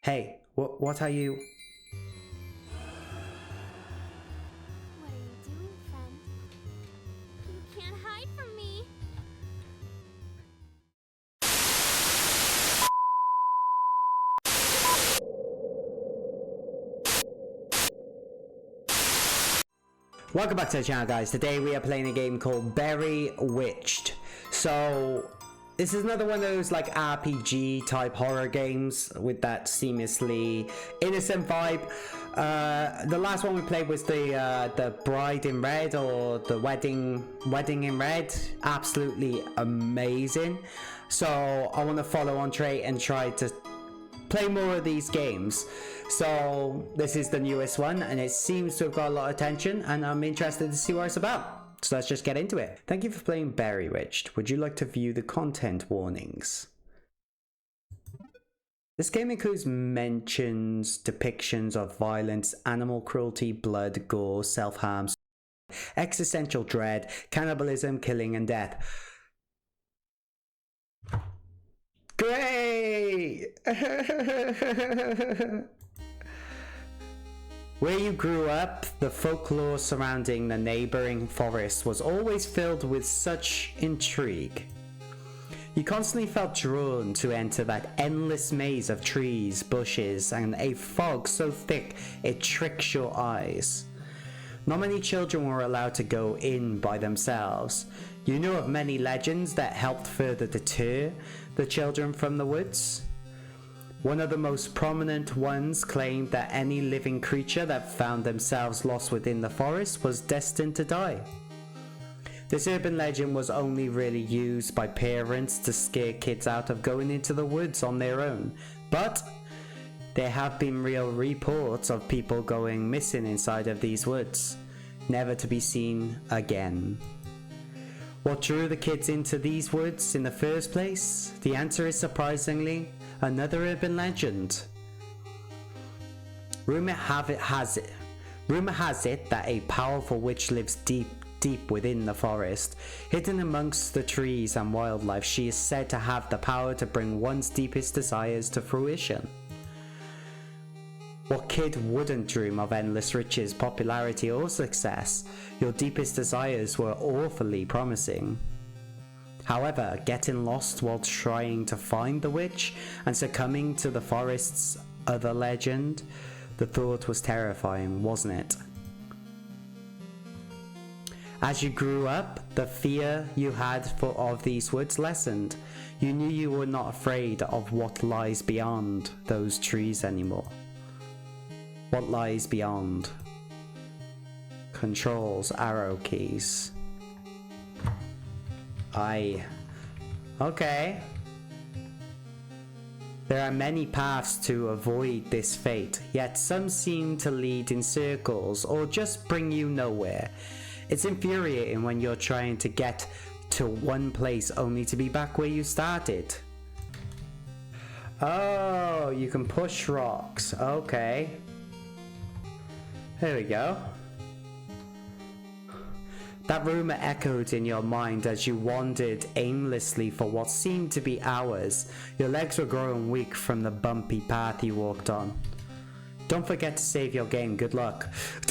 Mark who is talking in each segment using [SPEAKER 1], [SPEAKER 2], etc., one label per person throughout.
[SPEAKER 1] Hey, what are you?
[SPEAKER 2] What are you doing, friend? You can't hide from me.
[SPEAKER 1] Welcome back to the channel, guys. Today we are playing a game called Berrywitched. So this is another one of those like RPG type horror games with that seamlessly innocent vibe. The last one we played was the Bride in Red, or the Wedding in Red. Absolutely amazing. So I want to follow on trait and try to play more of these games. So this is the newest one and it seems to have got a lot of attention, and I'm interested to see what it's about. So let's just get into it. Thank you for playing Berrywitched. Would you like to view the content warnings? This game includes mentions, depictions of violence, animal cruelty, blood, gore, self-harm, existential dread, cannibalism, killing and death. Great! Where you grew up, the folklore surrounding the neighboring forest was always filled with such intrigue. You constantly felt drawn to enter that endless maze of trees, bushes, and a fog so thick it tricks your eyes. Not many children were allowed to go in by themselves. You knew of many legends that helped further deter the children from the woods. One of the most prominent ones claimed that any living creature that found themselves lost within the forest was destined to die. This urban legend was only really used by parents to scare kids out of going into the woods on their own, but there have been real reports of people going missing inside of these woods, never to be seen again. What drew the kids into these woods in the first place? The answer is surprisingly another urban legend. Rumor has it that a powerful witch lives deep within the forest. Hidden amongst the trees and wildlife, she is said to have the power to bring one's deepest desires to fruition. What kid wouldn't dream of endless riches, popularity or success? Your deepest desires were awfully promising. However, getting lost while trying to find the witch and succumbing to the forest's other legend, the thought was terrifying, wasn't it? As you grew up, the fear you had of these woods lessened. You knew you were not afraid of what lies beyond those trees anymore. What lies beyond? Controls, arrow keys. Okay. There are many paths to avoid this fate, yet some seem to lead in circles or just bring you nowhere. It's infuriating when you're trying to get to one place only to be back where you started. Oh, you can push rocks. Okay. There we go. That rumor echoed in your mind as you wandered aimlessly for what seemed to be hours. Your legs were growing weak from the bumpy path you walked on. Don't forget to save your game. Good luck.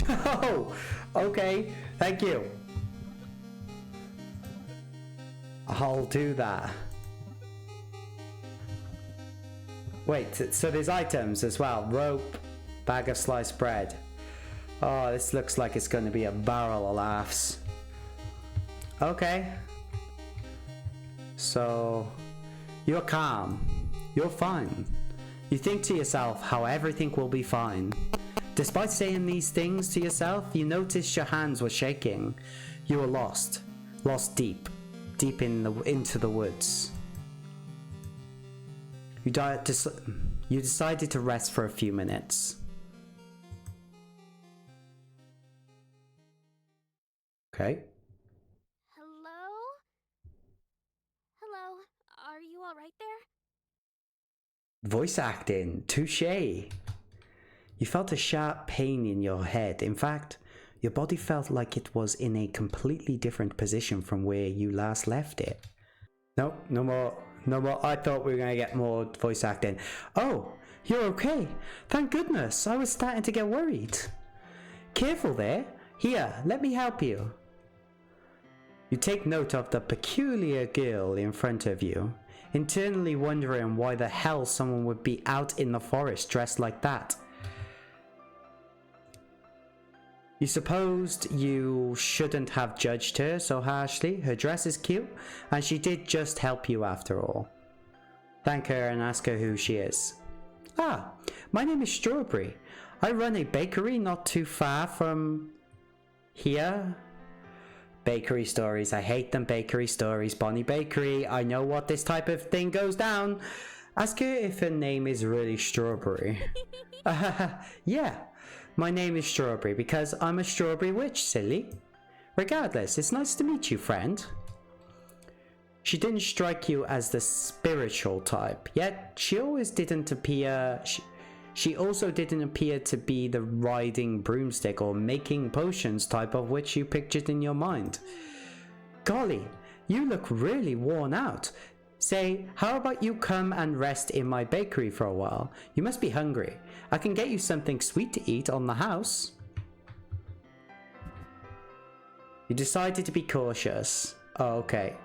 [SPEAKER 1] Oh, okay. Thank you. I'll do that. Wait, so there's items as well. Rope, bag of sliced bread. Oh, this looks like it's going to be a barrel of laughs. Okay. So, you're calm. You're fine. You think to yourself how everything will be fine. Despite saying these things to yourself, you noticed your hands were shaking. You were lost. Lost deep into the woods. You decided to rest for a few minutes. Okay.
[SPEAKER 2] Hello? Are you alright there?
[SPEAKER 1] Voice acting, touche. You felt a sharp pain in your head. In fact, your body felt like it was in a completely different position from where you last left it. Nope, no more. I thought we were going to get more voice acting. Oh, You're okay. Thank goodness. I was starting to get worried. Careful there. Here, let me help you. You take note of the peculiar girl in front of you, internally wondering why the hell someone would be out in the forest dressed like that. You supposed you shouldn't have judged her so harshly. Her dress is cute, and she did just help you after all. Thank her and ask her who she is. Ah, my name is Strawberry. I run a bakery not too far from here. Bakery stories. I hate them bakery stories. Bonnie Bakery. I know what this type of thing goes down. Ask her if her name is really Strawberry. Yeah, my name is Strawberry because I'm a strawberry witch, silly. Regardless, it's nice to meet you, friend. She didn't strike you as the spiritual type, yet she always didn't appear... She also didn't appear to be the riding broomstick or making potions type of witch you pictured in your mind. Golly, you look really worn out. Say, how about you come and rest in my bakery for a while? You must be hungry. I can get you something sweet to eat on the house. You decided to be cautious. Oh, okay.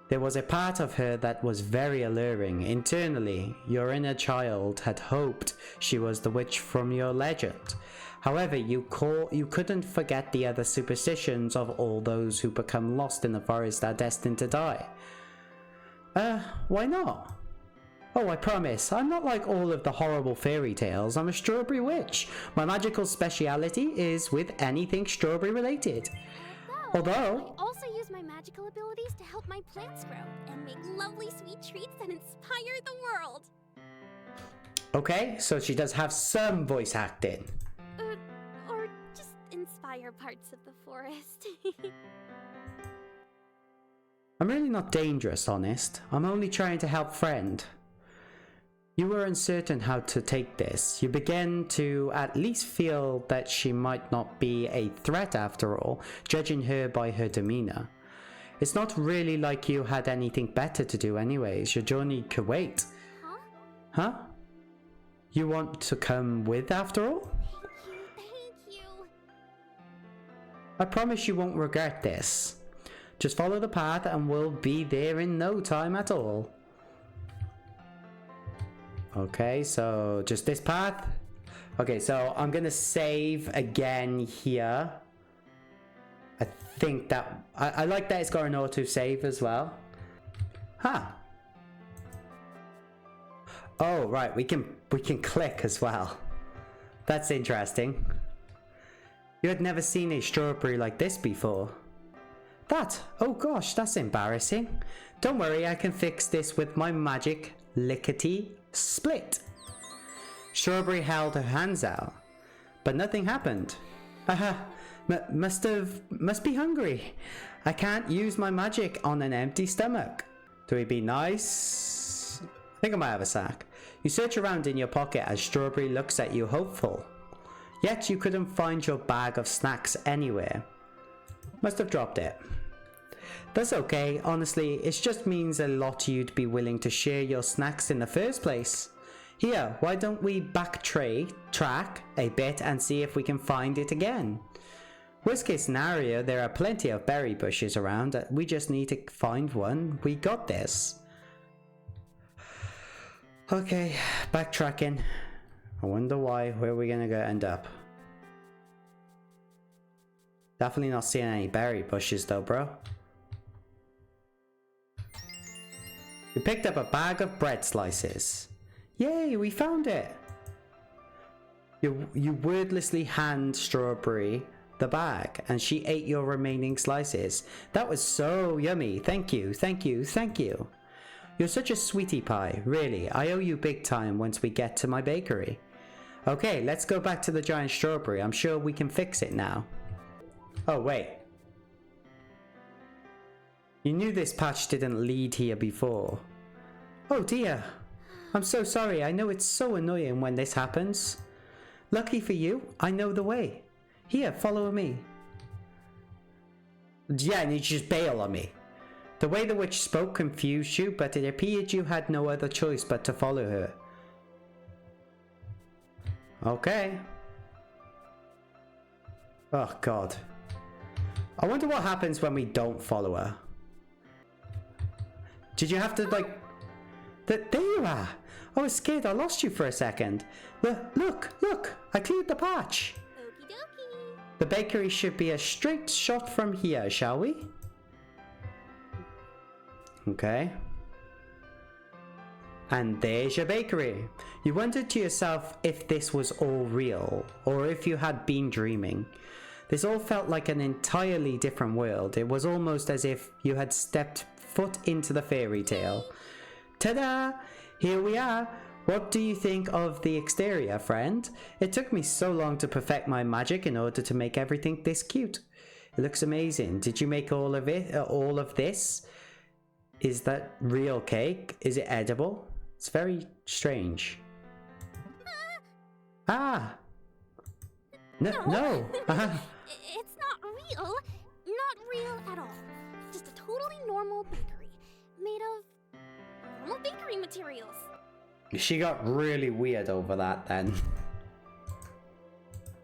[SPEAKER 1] There was a part of her that was very alluring. Internally, your inner child had hoped she was the witch from your legend. However, you couldn't forget the other superstitions of all those who become lost in the forest are destined to die. Why not? Oh, I promise, I'm not like all of the horrible fairy tales. I'm a strawberry witch. My magical speciality is with anything strawberry related. Although...
[SPEAKER 2] I also use my magical abilities to help my plants grow and make lovely sweet treats that inspire the world.
[SPEAKER 1] Okay, so she does have some voice acting.
[SPEAKER 2] Or just inspire parts of the forest.
[SPEAKER 1] I'm really not dangerous, honest. I'm only trying to help friend. You were uncertain how to take this. You began to at least feel that she might not be a threat after all, judging her by her demeanor. It's not really like you had anything better to do anyways. Your journey could wait. Huh? You want to come with after all?
[SPEAKER 2] Thank you.
[SPEAKER 1] I promise you won't regret this. Just follow the path and we'll be there in no time at all. Okay, so just this path. Okay, so I'm gonna save again here. I think that I like that it's got an auto save as well. Huh. Oh right, we can click as well. That's interesting. You had never seen a strawberry like this before. Oh gosh, that's embarrassing. Don't worry, I can fix this with my magic lickety split. Strawberry held her hands out, but nothing happened. Must be hungry. I can't use my magic on an empty stomach. Do we be nice? I think I might have a sack. You search around in your pocket as Strawberry looks at you hopeful. Yet you couldn't find your bag of snacks anywhere. Must have dropped it. That's okay, honestly, it just means a lot you'd be willing to share your snacks in the first place. Here, why don't we track a bit and see if we can find it again? Worst case scenario, there are plenty of berry bushes around, we just need to find one. We got this. Okay, backtracking. I wonder where we're gonna go end up. Definitely not seeing any berry bushes though, bro. We picked up a bag of bread slices. Yay, we found it! You wordlessly hand Strawberry the bag and she ate your remaining slices. That was so yummy. Thank you, thank you, thank you. You're such a sweetie pie, really. I owe you big time once we get to my bakery. Okay, let's go back to the giant strawberry. I'm sure we can fix it now. Oh, wait. You knew this patch didn't lead here before. Oh dear. I'm so sorry. I know it's so annoying when this happens. Lucky for you, I know the way. Here, follow me. Yeah, and you just bail on me. The way the witch spoke confused you, but it appeared you had no other choice but to follow her. Okay. Oh, God. I wonder what happens when we don't follow her. Did you have to, like... There you are! I was scared I lost you for a second. Look! I cleared the patch!
[SPEAKER 2] Okie dokie.
[SPEAKER 1] The bakery should be a straight shot from here, shall we? Okay. And there's your bakery. You wondered to yourself if this was all real, or if you had been dreaming. This all felt like an entirely different world. It was almost as if you had stepped foot into the fairy tale. Ta-da! Here we are. What do you think of the exterior, friend? It took me so long to perfect my magic in order to make everything this cute. It looks amazing. Did you make all of it? All of this? Is that real cake? Is it edible? It's very strange. Ah! No!
[SPEAKER 2] It's not real. Not real at all. Just a totally normal bakery. Made of normal bakery materials.
[SPEAKER 1] She got really weird over that then.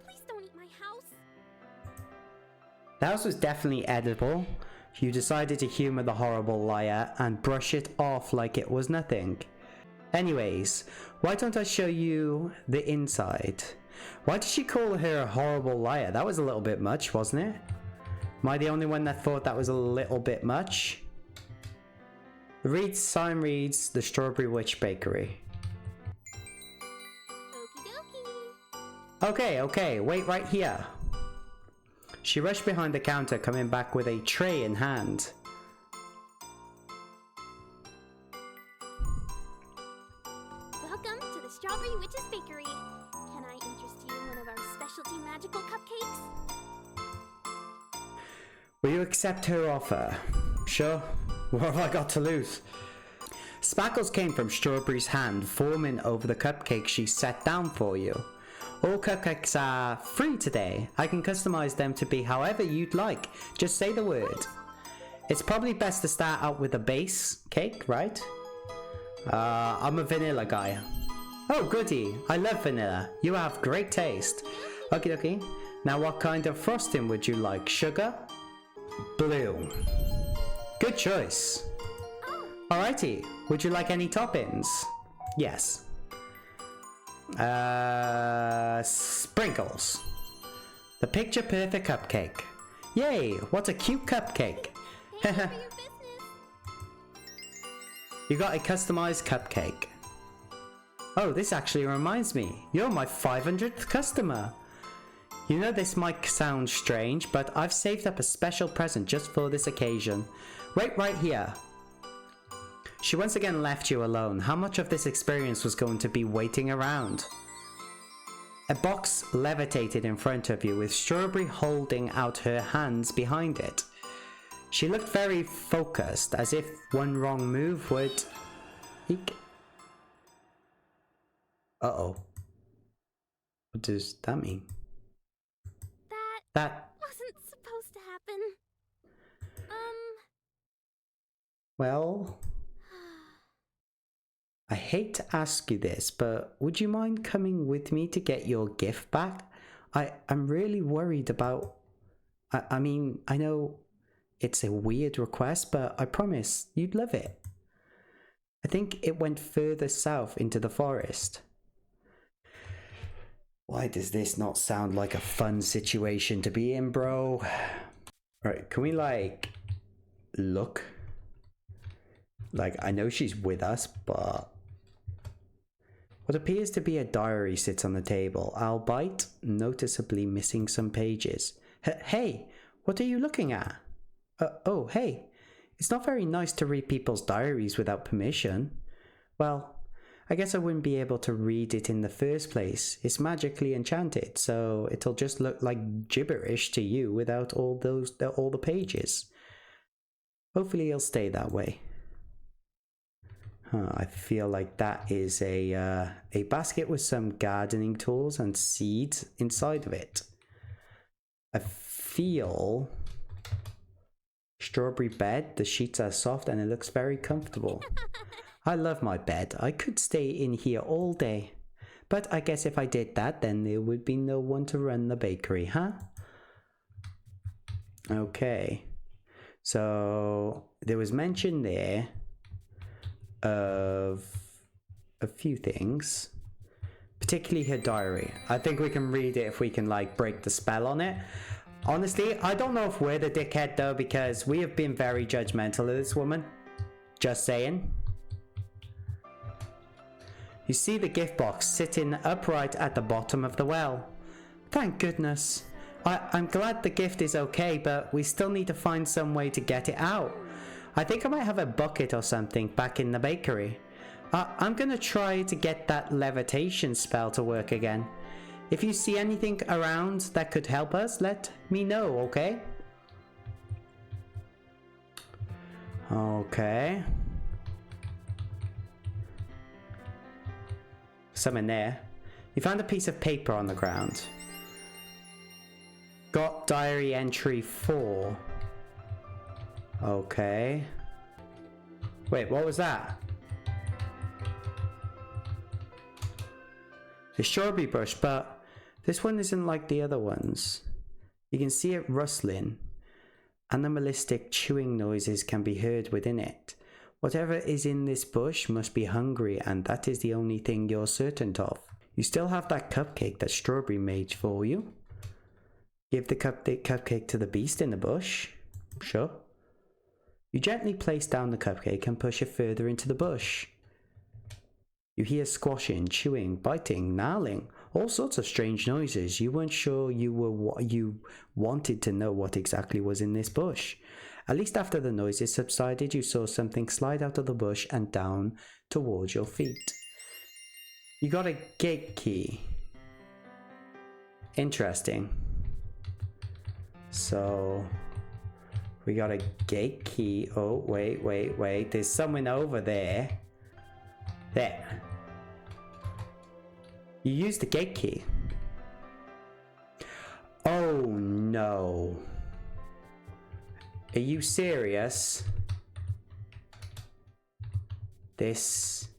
[SPEAKER 2] Please don't eat my house.
[SPEAKER 1] The house was definitely edible. You decided to humor the horrible liar and brush it off like it was nothing. Anyways, why don't I show you the inside? Why did she call her a horrible liar? That was a little bit much, wasn't it? Am I the only one that thought that was a little bit much? The sign reads the Berrywitched Bakery.
[SPEAKER 2] Okie dokie.
[SPEAKER 1] Okay, wait right here. She rushed behind the counter, coming back with a tray in hand.
[SPEAKER 2] Welcome to the Berrywitched Bakery. Can I interest you in one of our specialty magical cupcakes?
[SPEAKER 1] Will you accept her offer? Sure. What have I got to lose? Sparkles came from Strawberry's hand, forming over the cupcake she set down for you. All cupcakes are free today. I can customize them to be however you'd like. Just say the word. It's probably best to start out with a base cake, right? I'm a vanilla guy. Oh, goody. I love vanilla. You have great taste. Okie dokie. Now what kind of frosting would you like? Sugar? Blue. Good choice. Alrighty. Would you like any toppings? Yes. Sprinkles. The picture perfect cupcake. Yay, what a cute cupcake.
[SPEAKER 2] Thank you for your business.
[SPEAKER 1] You got a customized cupcake. Oh, this actually reminds me. You're my 500th customer. You know this might sound strange, but I've saved up a special present just for this occasion. Wait right here. She once again left you alone. How much of this experience was going to be waiting around? A box levitated in front of you with Strawberry holding out her hands behind it. She looked very focused, as if one wrong move would... Eek. Uh-oh. What does that mean? That
[SPEAKER 2] wasn't supposed to happen.
[SPEAKER 1] Well... I hate to ask you this, but would you mind coming with me to get your gift back? I'm really worried about... I mean, I know it's a weird request, but I promise you'd love it. I think it went further south into the forest. Why does this not sound like a fun situation to be in, bro? Right, can we, like, look? Like, I know she's with us, but... What appears to be a diary sits on the table, albeit noticeably missing some pages. Hey, what are you looking at? Oh, hey. It's not very nice to read people's diaries without permission. Well, I guess I wouldn't be able to read it in the first place. It's magically enchanted, so it'll just look like gibberish to you without all the pages. Hopefully it'll stay that way. I feel like that is a basket with some gardening tools and seeds inside of it. I feel strawberry bed. The sheets are soft and it looks very comfortable. I love my bed. I could stay in here all day. But I guess if I did that, then there would be no one to run the bakery, huh? Okay. So there was mention there of a few things, particularly her diary. I think we can read it if we can like break the spell on it. Honestly, I don't know if we're the dickhead though, because we have been very judgmental of this woman. Just saying. You see the gift box sitting upright at the bottom of the well. Thank goodness. I'm glad the gift is okay, but we still need to find some way to get it out. I think I might have a bucket or something back in the bakery. I'm gonna try to get that levitation spell to work again. If you see anything around that could help us, let me know, okay? Okay. Some in there. You found a piece of paper on the ground. Got diary entry 4. Okay. Wait, what was that? The strawberry bush, but this one isn't like the other ones. You can see it rustling. Animalistic chewing noises can be heard within it. Whatever is in this bush must be hungry, and that is the only thing you're certain of. You still have that cupcake that Strawberry made for you. Give the cupcake to the beast in the bush. Sure. You gently place down the cupcake and push it further into the bush. You hear squashing, chewing, biting, gnarling, all sorts of strange noises. You weren't sure you wanted to know what exactly was in this bush. At least after the noises subsided, you saw something slide out of the bush and down towards your feet. You got a gate key. Interesting. So, we got a gate key. Oh, wait. There's someone over there. There. You used the gate key. Oh no. Are you serious? This...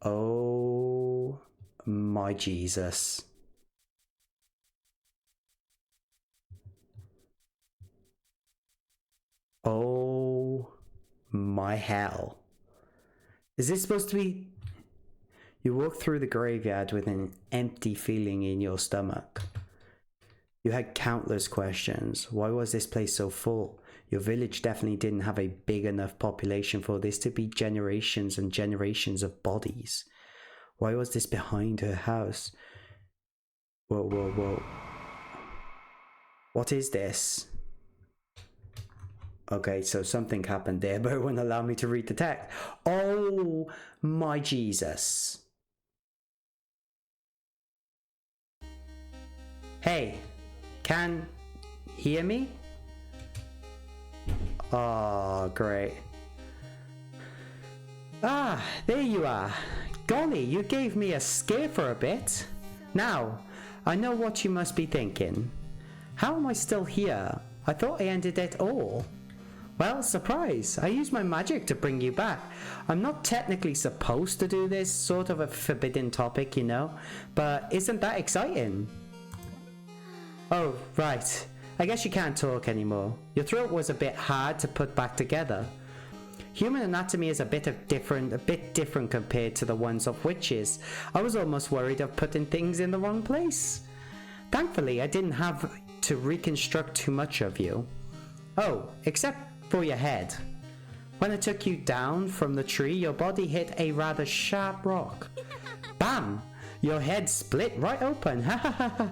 [SPEAKER 1] Oh my Jesus. Oh my hell. Is this supposed to be... You walk through the graveyard with an empty feeling in your stomach. You had countless questions. Why was this place so full? Your village definitely didn't have a big enough population for this to be generations and generations of bodies. Why was this behind her house? Whoa. What is this? Okay, so something happened there, but it wouldn't allow me to read the text. Oh my Jesus. Hey, can hear me? Oh, great. Ah, there you are. Golly, you gave me a scare for a bit. Now, I know what you must be thinking. How am I still here? I thought I ended it all. Well, surprise, I used my magic to bring you back. I'm not technically supposed to do this, sort of a forbidden topic, you know, but isn't that exciting? Oh, right. I guess you can't talk anymore. Your throat was a bit hard to put back together. Human anatomy is a bit different compared to the ones of witches. I was almost worried of putting things in the wrong place. Thankfully, I didn't have to reconstruct too much of you. Oh, except for your head. When I took you down from the tree, your body hit a rather sharp rock. Bam! Your head split right open. Ha ha ha ha.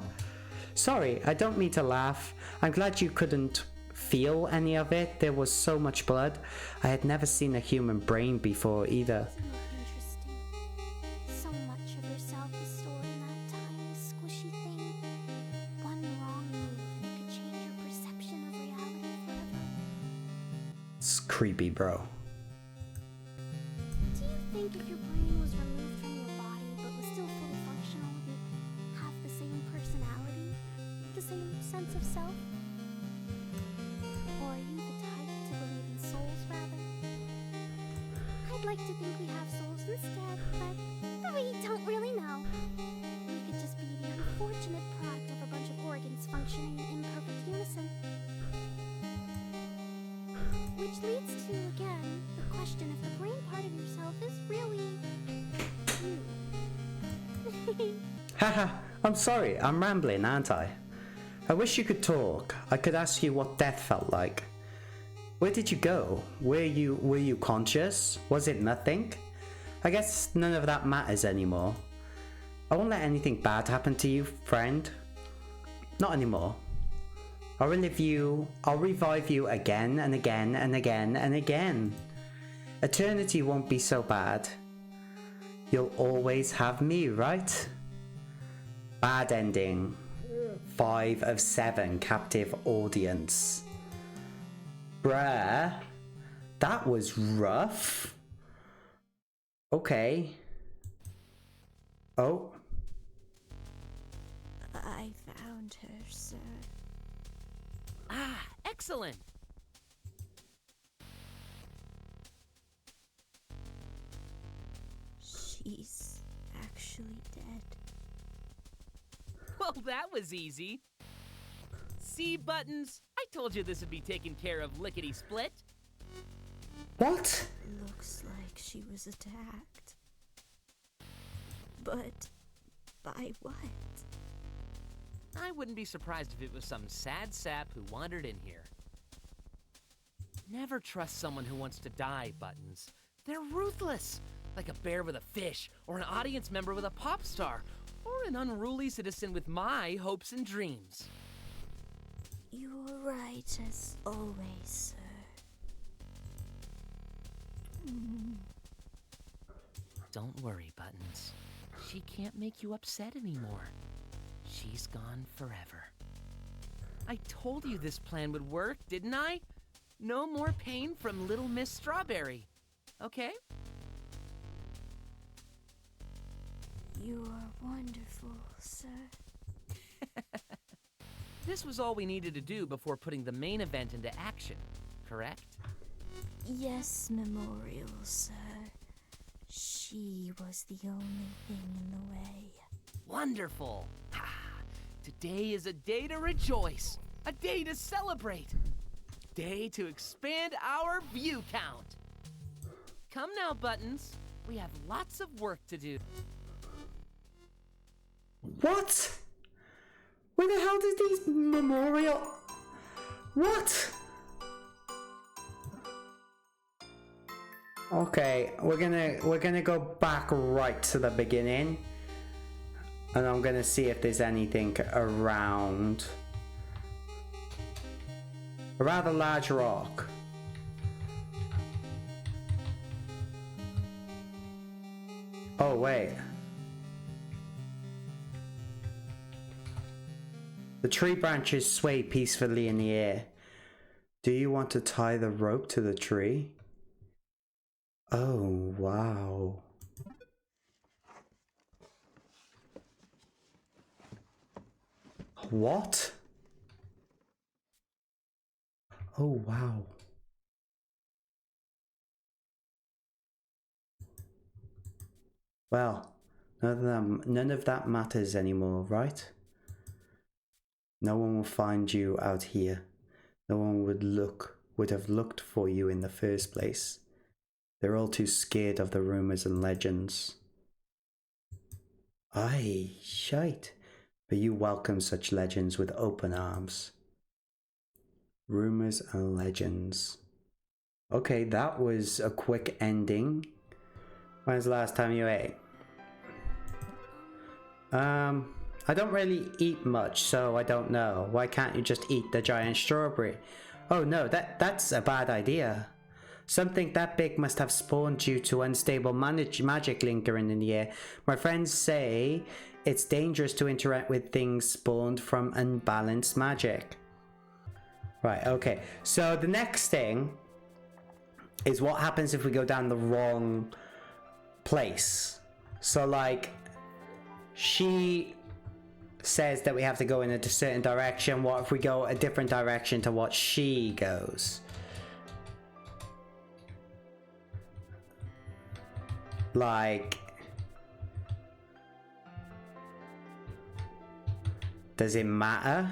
[SPEAKER 1] Sorry, I don't mean to laugh. I'm glad you couldn't feel any of it. There was so much blood. I had never seen a human brain before either.
[SPEAKER 2] Interesting. So much of yourself is stored in that tiny, squishy thing. One wrong move and it could change your perception of reality forever.
[SPEAKER 1] It's creepy, bro.
[SPEAKER 2] Do you think if your brain was removed from your body but was still fully functional, you'd have the same personality? The same sense of self? Or are you the type to believe in souls, rather? I'd like to think we have souls instead, but we don't really
[SPEAKER 1] Haha, I'm sorry, I'm rambling, aren't I? I wish you could talk. I could ask you what death felt like. Where did you go? Were you conscious? Was it nothing? I guess none of that matters anymore. I won't let anything bad happen to you, friend. Not anymore. I'll revive you again and again and again and again. Eternity won't be so bad. You'll always have me, right? Bad ending. 5 of 7 captive audience. Bruh. That was rough. Okay. Oh.
[SPEAKER 2] I found her, sir.
[SPEAKER 3] Ah, excellent!
[SPEAKER 2] She's actually dead.
[SPEAKER 3] Well, that was easy. See, Buttons? I told you this would be taken care of lickety-split.
[SPEAKER 1] What?
[SPEAKER 2] Looks like she was attacked. But by what?
[SPEAKER 3] I wouldn't be surprised if it was some sad sap who wandered in here. Never trust someone who wants to die, Buttons. They're ruthless, like a bear with a fish, or an audience member with a pop star, or an unruly citizen with my hopes and dreams.
[SPEAKER 2] You're right as always, sir.
[SPEAKER 3] Don't worry, Buttons. She can't make you upset anymore. She's gone forever. I told you this plan would work, didn't I? No more pain from Little Miss Strawberry. Okay?
[SPEAKER 2] You are wonderful, sir.
[SPEAKER 3] This was all we needed to do before putting the main event into action, correct?
[SPEAKER 2] Yes, Memorial, sir. She was the only thing in the way.
[SPEAKER 3] Wonderful! Ha! Today is a day to rejoice, a day to celebrate, a day to expand our view count. Come now, Buttons. We have lots of work to do.
[SPEAKER 1] What? Where the hell did these memorial... What? Okay, we're gonna go back right to the beginning. And I'm gonna see if there's anything around. A rather large rock. Oh, wait. The tree branches sway peacefully in the air. Do you want to tie the rope to the tree? Oh, wow. What? Oh, wow. Well, none of that matters anymore, right? No one will find you out here. No one would have looked for you in the first place. They're all too scared of the rumors and legends. Aye, shite. But you welcome such legends with open arms. Rumors and legends. Okay, that was a quick ending. When's the last time you ate? I don't really eat much, so I don't know. Why can't you just eat the giant strawberry? Oh no, that's a bad idea. Something that big must have spawned due to unstable magic lingering in the air. My friends say it's dangerous to interact with things spawned from unbalanced magic. Right, okay. So the next thing is what happens if we go down the wrong place. So like, she says that we have to go in a certain direction. What if we go a different direction to what she goes? Like, does it matter?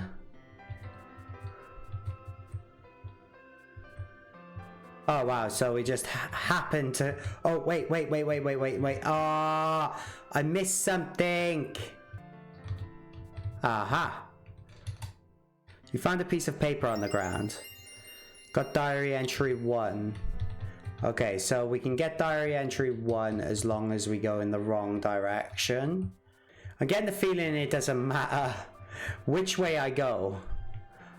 [SPEAKER 1] Oh wow, so we just happen to... Oh, wait. Oh, I missed something. Aha! You found a piece of paper on the ground. Got diary entry 1. Okay, so we can get diary entry 1 as long as we go in the wrong direction. I'm getting the feeling it doesn't matter which way I go.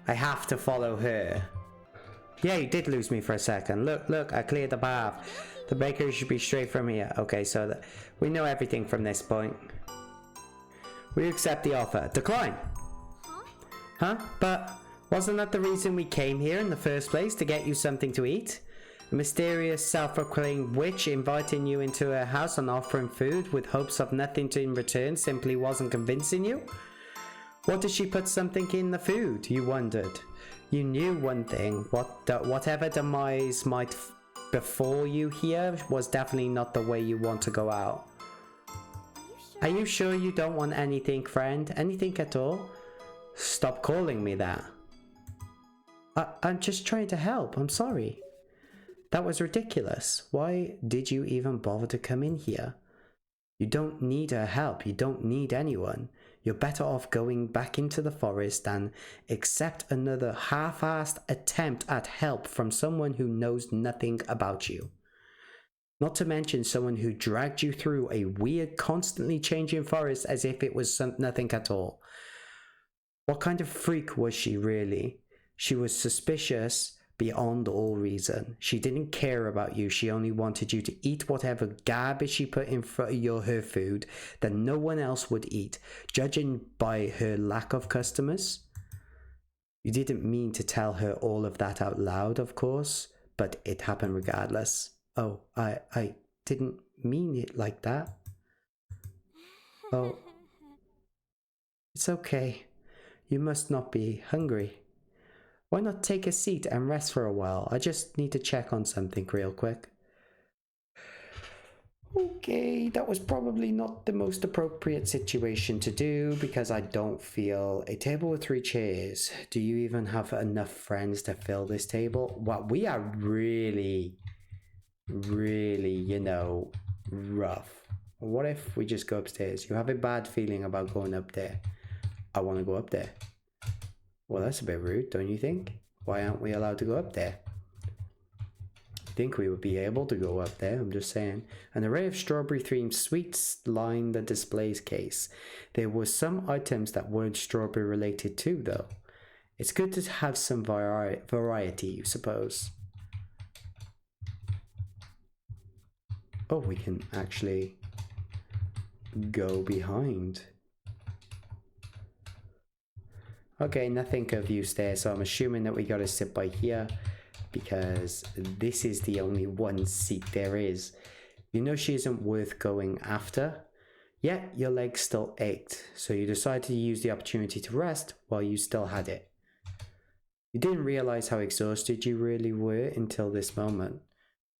[SPEAKER 1] I have to follow her. Yeah, you did lose me for a second. Look, I cleared the path. The bakery should be straight from here. Okay, so we know everything from this point. We accept the offer. Decline. Huh? But wasn't that the reason we came here in the first place? To get you something to eat? A mysterious self-proclaimed witch inviting you into her house and offering food with hopes of nothing in return simply wasn't convincing you? What did she put something in the food? You wondered. You knew one thing. Whatever demise might befall you here was definitely not the way you want to go out. Are you sure you don't want anything, friend? Anything at all? Stop calling me that. I'm just trying to help. I'm sorry. That was ridiculous. Why did you even bother to come in here? You don't need her help. You don't need anyone. You're better off going back into the forest than accept another half-assed attempt at help from someone who knows nothing about you. Not to mention someone who dragged you through a weird, constantly changing forest as if it was nothing at all. What kind of freak was she really? She was suspicious beyond all reason. She didn't care about you. She only wanted you to eat whatever garbage she put in front of her food that no one else would eat, judging by her lack of customers. You didn't mean to tell her all of that out loud, of course, but it happened regardless. Oh, I didn't mean it like that. Oh, it's okay. You must not be hungry. Why not take a seat and rest for a while? I just need to check on something real quick. Okay, that was probably not the most appropriate situation to do because I don't feel a table with 3 chairs. Do you even have enough friends to fill this table? Well, we are really, you know, rough. What if we just go upstairs? You have a bad feeling about going up there. I want to go up there. Well, that's a bit rude, don't you think? Why aren't we allowed to go up there? I think we would be able to go up there, I'm just saying. An array of strawberry-themed sweets lined the display case. There were some items that weren't strawberry related too, though. It's good to have some variety, you suppose. Oh, we can actually go behind. Okay, nothing of use there, so I'm assuming that we gotta sit by here because this is the only one seat there is. You know she isn't worth going after, yet your legs still ached, so you decided to use the opportunity to rest while you still had it. You didn't realize how exhausted you really were until this moment.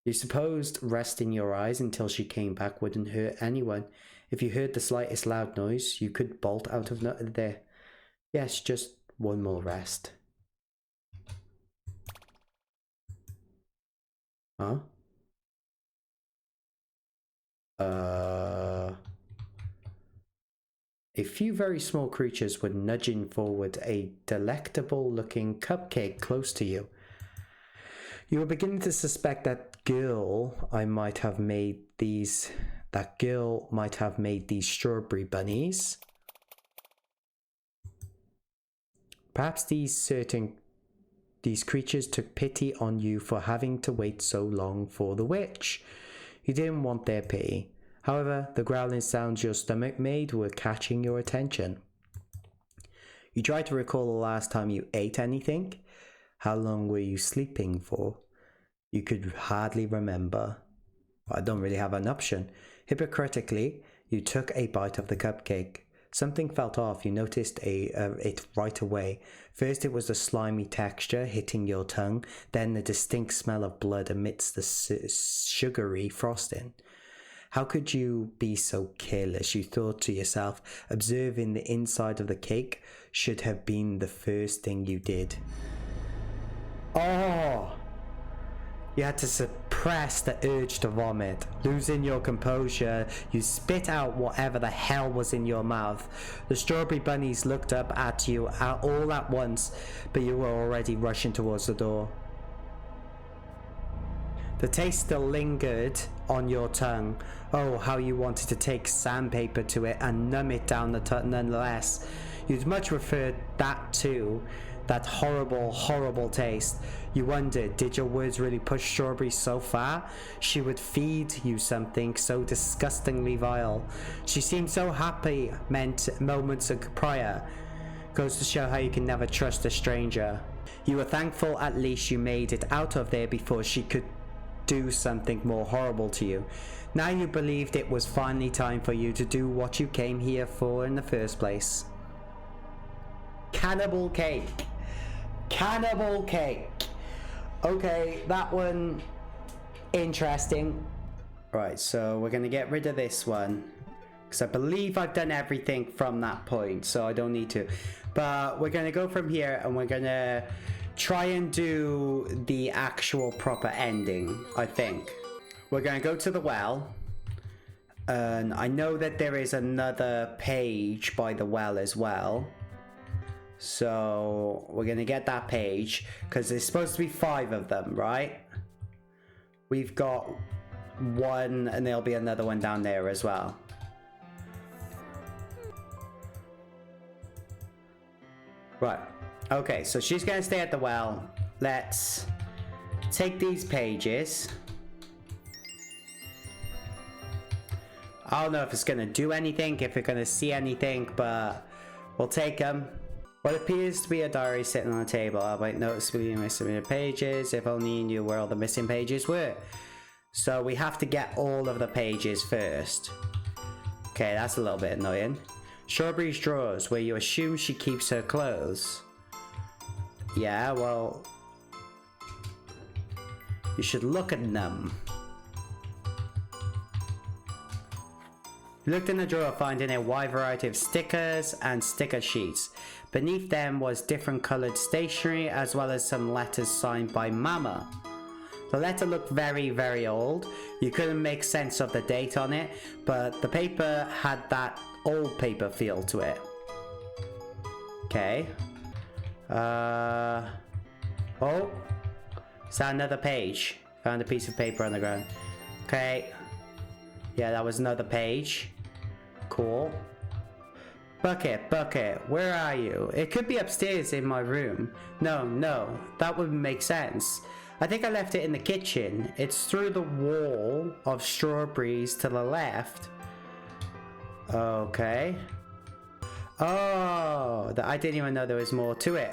[SPEAKER 1] You supposed resting your eyes until she came back wouldn't hurt anyone. If you heard the slightest loud noise, you could bolt out of there. Yes, just one more rest. Huh? A few very small creatures were nudging forward a delectable-looking cupcake close to you. You were beginning to suspect that girl might have made these strawberry bunnies. Perhaps these creatures took pity on you for having to wait so long for the witch. You didn't want their pity. However, the growling sounds your stomach made were catching your attention. You tried to recall the last time you ate anything. How long were you sleeping for? You could hardly remember. I don't really have an option. Hypocritically, you took a bite of the cupcake. Something felt off. You noticed it right away. First it was the slimy texture hitting your tongue, then the distinct smell of blood amidst the sugary frosting. How could you be so careless, you thought to yourself. Observing the inside of the cake should have been the first thing you did. Oh! You had to suppress the urge to vomit. Losing your composure, you spit out whatever the hell was in your mouth. The strawberry bunnies looked up at you all at once, but you were already rushing towards the door. The taste still lingered on your tongue. Oh, how you wanted to take sandpaper to it and numb it down the tongue nonetheless. You'd much prefer that to that horrible, horrible taste. You wondered, did your words really push Strawberry so far? She would feed you something so disgustingly vile. She seemed so happy moments prior. Goes to show how you can never trust a stranger. You were thankful at least you made it out of there before she could do something more horrible to you. Now you believed it was finally time for you to do what you came here for in the first place. Cannibal cake. Cannibal cake. Okay, that one interesting. Right, so we're gonna get rid of this one because I believe I've done everything from that point, so I don't need to. But we're gonna go from here and we're gonna try and do the actual proper ending, I think. We're going to go to the well. And I know that there is another page by the well as well. So we're going to get that page because there's supposed to be 5 of them, right? We've got 1 and there'll be another one down there as well. Right. Okay, so she's going to stay at the well. Let's take these pages. I don't know if it's going to do anything, if we're going to see anything, but we'll take them. What appears to be a diary sitting on the table. I might noticeably missing pages. If only you knew where all the missing pages were. So we have to get all of the pages first. Okay, that's a little bit annoying. Strawberry's drawers, where you assume she keeps her clothes. Yeah, well, you should look at them. You looked in the drawer, finding a wide variety of stickers and sticker sheets. Beneath them was different coloured stationery as well as some letters signed by Mama. The letter looked very, very old. You couldn't make sense of the date on it, but the paper had that old paper feel to it. Okay. Oh, is that another page? Found a piece of paper on the ground. Okay. Yeah, that was another page. Cool. Bucket, where are you? It could be upstairs in my room. No, that wouldn't make sense. I think I left it in the kitchen. It's through the wall of strawberries to the left. Okay. Oh, I didn't even know there was more to it.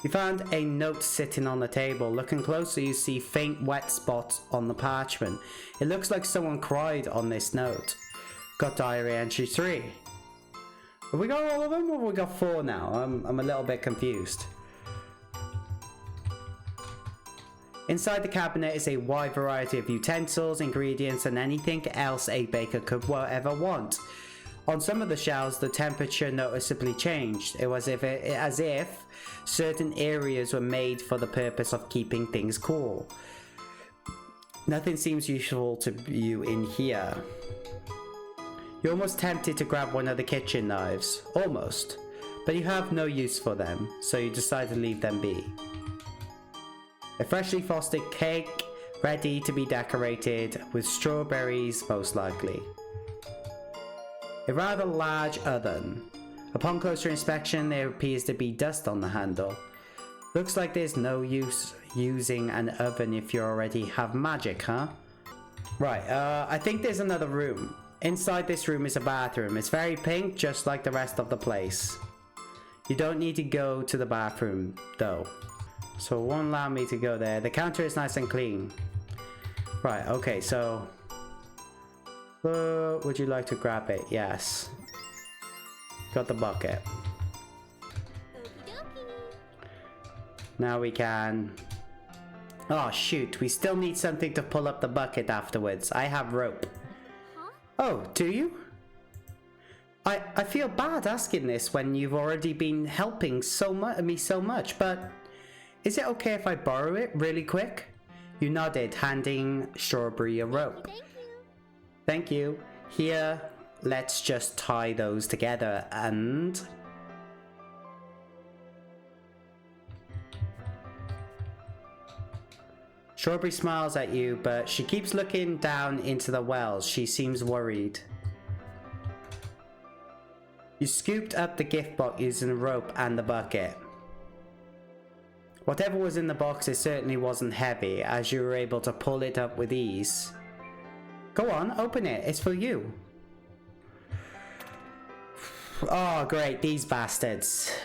[SPEAKER 1] You found a note sitting on the table. Looking closer, you see faint wet spots on the parchment. It looks like someone cried on this note. Got diary entry 3. Have we got all of them or have we got 4 now? I'm a little bit confused. Inside the cabinet is a wide variety of utensils, ingredients, and anything else a baker could ever want. On some of the shelves, the temperature noticeably changed. It was as if certain areas were made for the purpose of keeping things cool. Nothing seems useful to you in here. You're almost tempted to grab one of the kitchen knives. Almost. But you have no use for them, so you decide to leave them be. A freshly frosted cake, ready to be decorated with strawberries most likely. A rather large oven. Upon closer inspection, there appears to be dust on the handle. Looks like there's no use using an oven if you already have magic, huh? Right, I think there's another room. Inside this room is a bathroom. It's very pink, just like the rest of the place. You don't need to go to the bathroom, though. So it won't allow me to go there. The counter is nice and clean. Right, okay, so... would you like to grab it? Yes. Got the bucket. Now we can... Oh shoot, we still need something to pull up the bucket afterwards. I have rope.
[SPEAKER 2] Huh?
[SPEAKER 1] Oh, do you? I feel bad asking this when you've already been helping me so much, but is it okay if I borrow it really quick? You nodded, handing Strawberry a rope.
[SPEAKER 2] Thank you.
[SPEAKER 1] Thank you. Here, let's just tie those together and... Strawberry smiles at you, but she keeps looking down into the wells. She seems worried. You scooped up the gift box using the rope and the bucket. Whatever was in the box, it certainly wasn't heavy, as you were able to pull it up with ease. Go on, open it. It's for you. Oh, great. These bastards.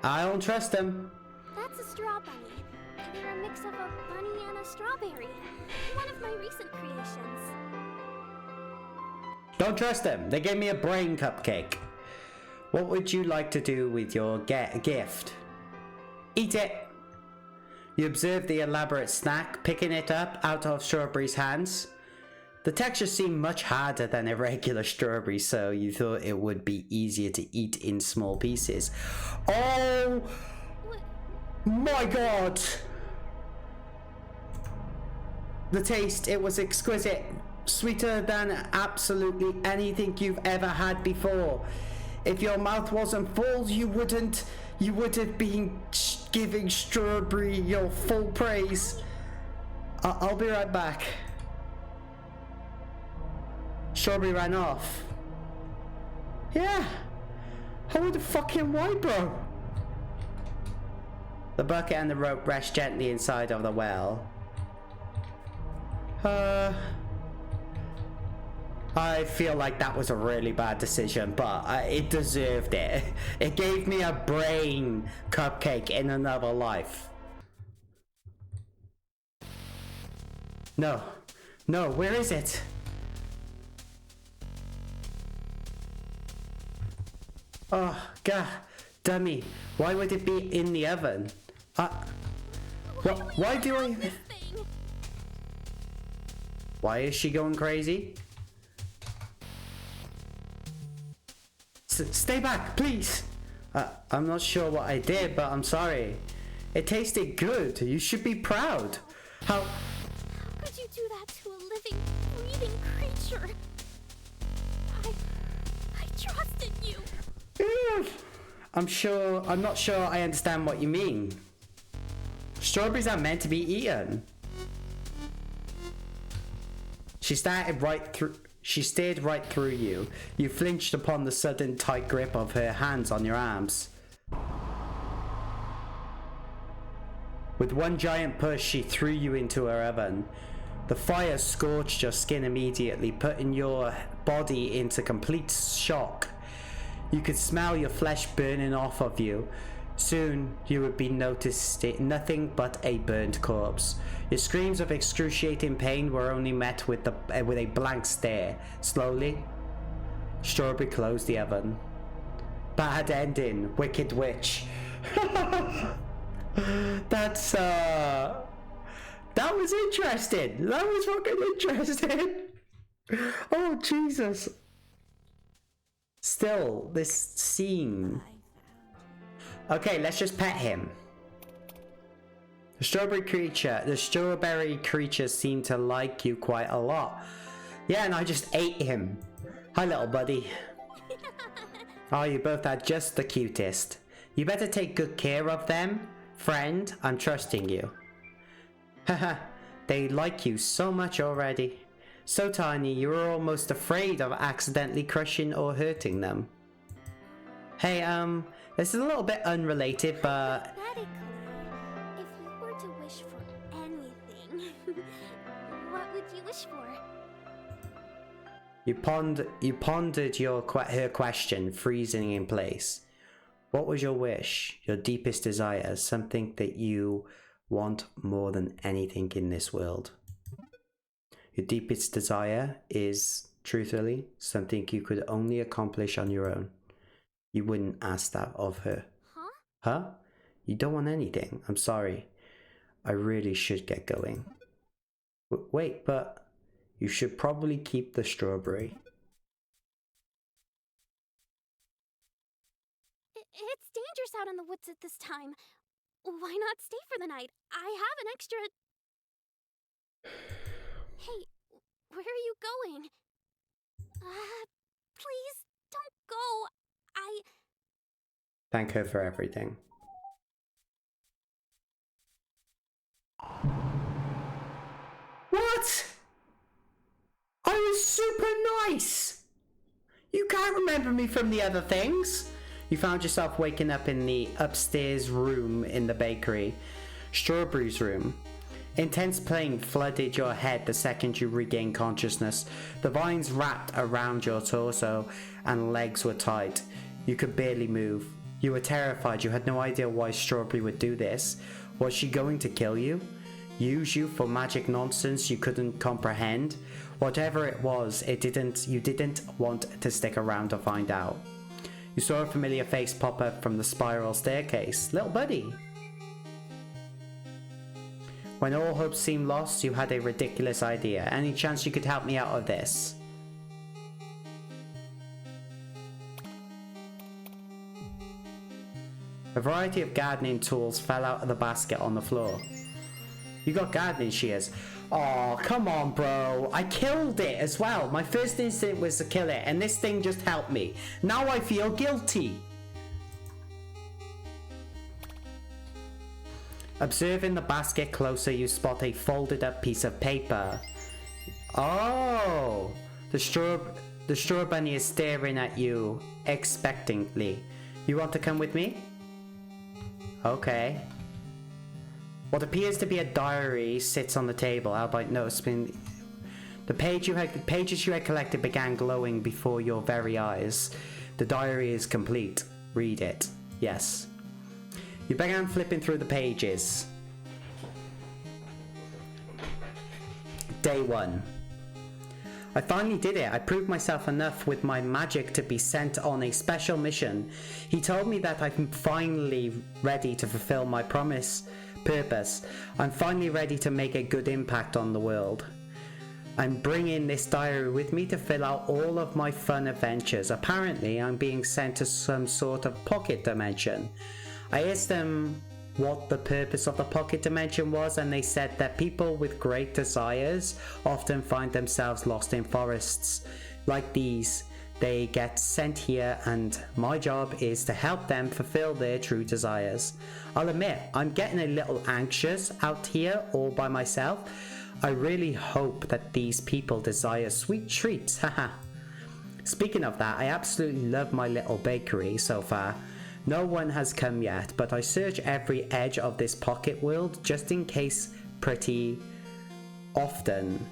[SPEAKER 1] I don't trust them.
[SPEAKER 2] That's a straw bunny. They're a mix of a bunny and a strawberry. One of my recent creations.
[SPEAKER 1] Don't trust them. They gave me a brain cupcake. What would you like to do with your gift? Eat it. You observe the elaborate snack, picking it up out of Strawberry's hands. The texture seemed much harder than a regular strawberry, so you thought it would be easier to eat in small pieces. Oh my god! The taste, it was exquisite. Sweeter than absolutely anything you've ever had before. If your mouth wasn't full, you would have been giving Strawberry your full praise. I'll be right back. Strawberry ran off. Yeah. How the fucking why, bro? The bucket and the rope rest gently inside of the well. I feel like that was a really bad decision, but it deserved it. It gave me a brain cupcake in another life. No, where is it? Oh, god, dummy. Why would it be in the oven? Why do I... Why is she going crazy? Stay back, please! I'm not sure what I did, but I'm sorry. It tasted good. You should be proud. How
[SPEAKER 2] could you do that to a living, breathing creature? I trusted you.
[SPEAKER 1] I'm not sure I understand what you mean. Strawberries are meant to be eaten. She stared right through you. You flinched upon the sudden tight grip of her hands on your arms. With one giant push, she threw you into her oven. The fire scorched your skin immediately, putting your body into complete shock. You could smell your flesh burning off of you. Soon, you would be noticed nothing but a burnt corpse. Your screams of excruciating pain were only met with a blank stare. Slowly, Strawberry closed the oven. Bad ending, wicked witch. That was interesting. That was fucking interesting. Oh, Jesus. Still, this scene. Okay, let's just pet him. The strawberry creature seemed to like you quite a lot. Yeah, and I just ate him. Hi, little buddy. Oh, you both are just the cutest. You better take good care of them. Friend, I'm trusting you. Haha, they like you so much already. So tiny, you were almost afraid of accidentally crushing or hurting them. Hey, this is a little bit unrelated, but...
[SPEAKER 2] Hypothetically, if you were to wish for anything, what would you wish for?
[SPEAKER 1] You pondered her question, freezing in place. What was your wish, your deepest desire, something that you want more than anything in this world? Your deepest desire is, truthfully, something you could only accomplish on your own. You wouldn't ask that of her.
[SPEAKER 2] Huh?
[SPEAKER 1] Huh? You don't want anything. I'm sorry. I really should get going. Wait, but you should probably keep the strawberry.
[SPEAKER 2] It's dangerous out in the woods at this time. Why not stay for the night? I have an extra... Hey, where are you going? Please, don't go.
[SPEAKER 1] Thank her for everything. What? I was super nice! You can't remember me from the other things. You found yourself waking up in the upstairs room in the bakery. Strawberry's room. Intense pain flooded your head the second you regained consciousness. The vines wrapped around your torso and legs were tight. You could barely move. You were terrified. You had no idea why Strawberry would do this. Was she going to kill you? Use you for magic nonsense you couldn't comprehend? Whatever it was, you didn't want to stick around to find out. You saw a familiar face pop up from the spiral staircase. Little buddy! When all hope seemed lost, you had a ridiculous idea. Any chance you could help me out of this? A variety of gardening tools fell out of the basket on the floor. You got gardening shears. Oh, come on, bro. I killed it as well. My first instinct was to kill it, and this thing just helped me. Now I feel guilty. Observing the basket closer, you spot a folded up piece of paper. Oh, the straw bunny is staring at you expectantly. You want to come with me? Okay. What appears to be a diary sits on the table, albeit noticeably. The pages you had collected began glowing before your very eyes. The diary is complete. Read it. Yes. You began flipping through the pages. Day 1. I finally did it. I proved myself enough with my magic to be sent on a special mission. He told me that I'm finally ready to fulfill my purpose. I'm finally ready to make a good impact on the world. I'm bringing this diary with me to fill out all of my fun adventures. Apparently, I'm being sent to some sort of pocket dimension. I asked them what the purpose of the pocket dimension was, and they said that people with great desires often find themselves lost in forests like these. They get sent here, and my job is to help them fulfill their true desires. I'll admit, I'm getting a little anxious out here all by myself. I really hope that these people desire sweet treats, haha. Speaking of that, I absolutely love my little bakery so far. No one has come yet, but I search every edge of this pocket world just in case pretty often.